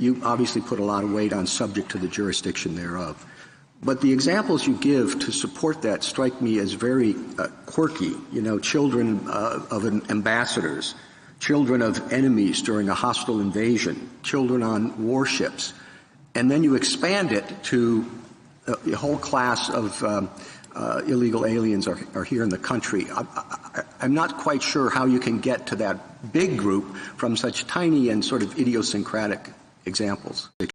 you obviously put a lot of weight on subject to the jurisdiction thereof. But the examples you give to support that strike me as very quirky. You know, children of ambassadors, children of enemies during a hostile invasion, children on warships. And then you expand it to a whole class of illegal aliens are here in the country. I'm not quite sure how you can get to that big group from such tiny and sort of idiosyncratic examples. I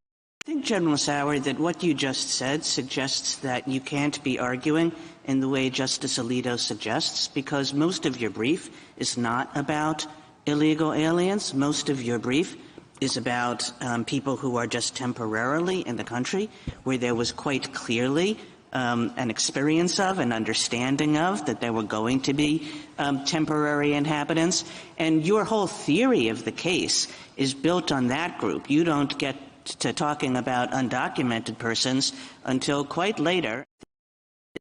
think, General Sauer, that what you just said suggests that you can't be arguing in the way Justice Alito suggests, because most of your brief is not about illegal aliens. Most of your brief is about people who are just temporarily in the country, where there was quite clearly an experience of, an understanding of, that there were going to be temporary inhabitants. And your whole theory of the case is built on that group. You don't get to talking about undocumented persons until quite later.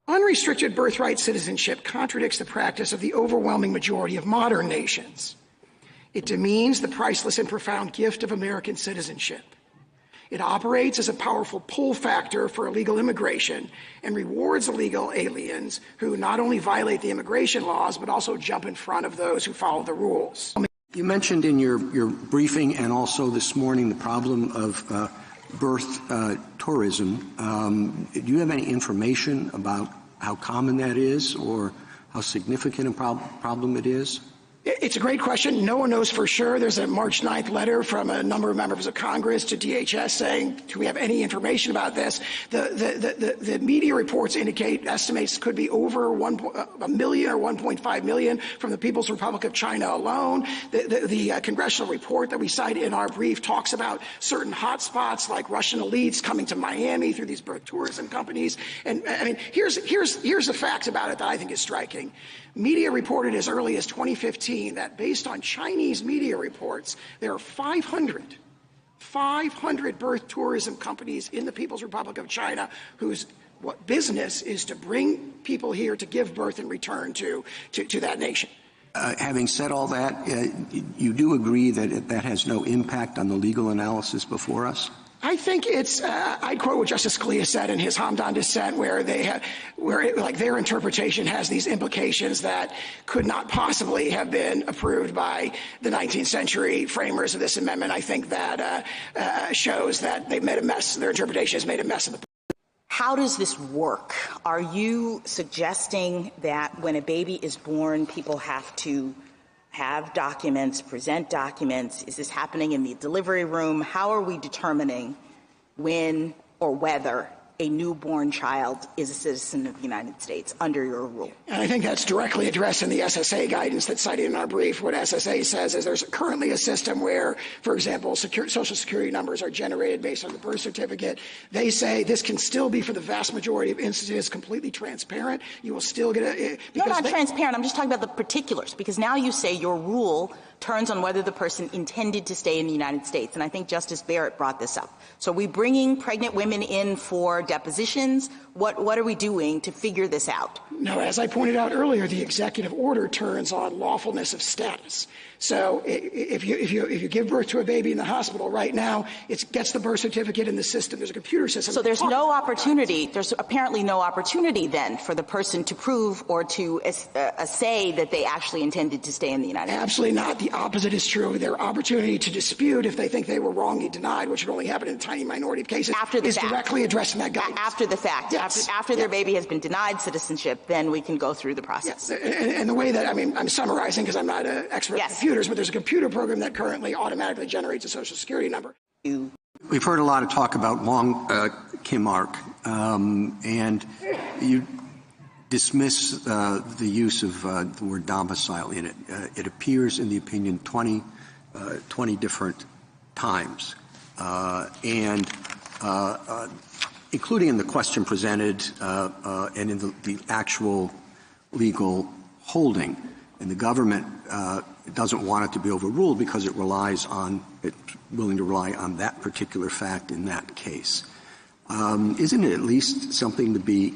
Unrestricted birthright citizenship contradicts the practice of the overwhelming majority of modern nations. It demeans the priceless and profound gift of American citizenship. It operates as a powerful pull factor for illegal immigration and rewards illegal aliens who not only violate the immigration laws, but also jump in front of those who follow the rules. You mentioned in your briefing and also this morning the problem of birth tourism. Do you have any information about how common that is or how significant a problem it is? It's a great question. No one knows for sure. There's a March 9th letter from a number of members of Congress to DHS saying, do we have any information about this? The media reports indicate estimates could be over 1 million or 1.5 million from the People's Republic of China alone. The congressional report that we cite in our brief talks about certain hotspots like Russian elites coming to Miami through these birth tourism companies. And I mean, here's the fact about it that I think is striking. Media reported as early as 2015 that based on Chinese media reports, there are 500 birth tourism companies in the People's Republic of China whose business is to bring people here to give birth and return to that nation. Having said all that, you do agree that that has no impact on the legal analysis before us? I think it's, I'd quote what Justice Scalia said in his Hamdan dissent, where their interpretation has these implications that could not possibly have been approved by the 19th century framers of this amendment. I think that shows that they've made a mess. Their interpretation has made a mess of the. How does this work? Are you suggesting that when a baby is born, people have to have documents, present documents? Is this happening in the delivery room? How are we determining when or whether a newborn child is a citizen of the United States under your rule? And I think that's directly addressed in the SSA guidance that's cited in our brief. What SSA says is there's currently a system where, for example, Social Security numbers are generated based on the birth certificate. They say this can still be, for the vast majority of instances, completely transparent. You will still get a... No, not transparent. I'm just talking about the particulars, because now you say your rule turns on whether the person intended to stay in the United States. And I think Justice Barrett brought this up. So are we bringing pregnant women in for depositions? What are we doing to figure this out? No, as I pointed out earlier, the executive order turns on lawfulness of status. So if you give birth to a baby in the hospital right now, it gets the birth certificate in the system. There's a computer system. So there's no opportunity. There's apparently no opportunity then for the person to prove or to say that they actually intended to stay in the United States. Absolutely not. The opposite is true. Their opportunity to dispute if they think they were wrongly denied, which would only happen in a tiny minority of cases, after the is fact. Directly addressed in that guidance. After the fact. Yes. After their baby has been denied citizenship, then we can go through the process. Yes. And the way that, I mean, I'm summarizing because I'm not an expert in computers, but there's a computer program that currently automatically generates a Social Security number. We've heard a lot of talk about long Kim arc, and you dismiss the use of the word domicile in it. It appears in the opinion 20 different times, and including in the question presented and in the actual legal holding. And the government doesn't want it to be overruled because it's willing to rely on that particular fact in that case. Isn't it at least something to be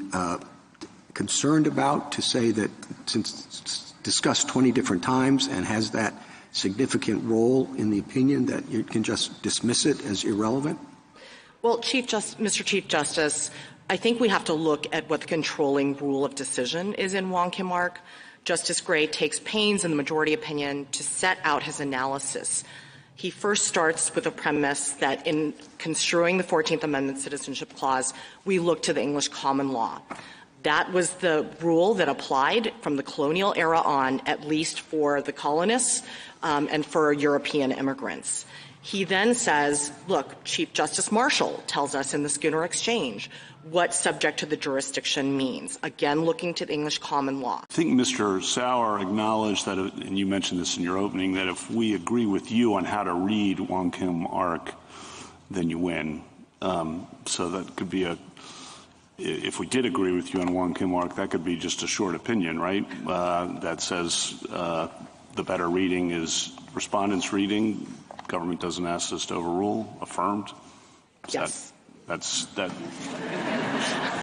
concerned about, to say that since it's discussed 20 different times and has that significant role in the opinion that you can just dismiss it as irrelevant? Well, Mr. Chief Justice, I think we have to look at what the controlling rule of decision is in Wong Kim Ark. Justice Gray takes pains in the majority opinion to set out his analysis. He first starts with a premise that in construing the 14th Amendment Citizenship Clause, we look to the English common law. That was the rule that applied from the colonial era on, at least for the colonists and for European immigrants. He then says, look, Chief Justice Marshall tells us in the Schooner Exchange what subject to the jurisdiction means, again looking to the English common law. I think Mr. Sauer acknowledged that, and you mentioned this in your opening, that if we agree with you on how to read Wong Kim Ark, then you win. So that could be if we did agree with you on Wong Kim Ark, that could be just a short opinion, right? That says the better reading is respondent's reading. Government doesn't ask us to overrule, affirmed. Yes. That's that.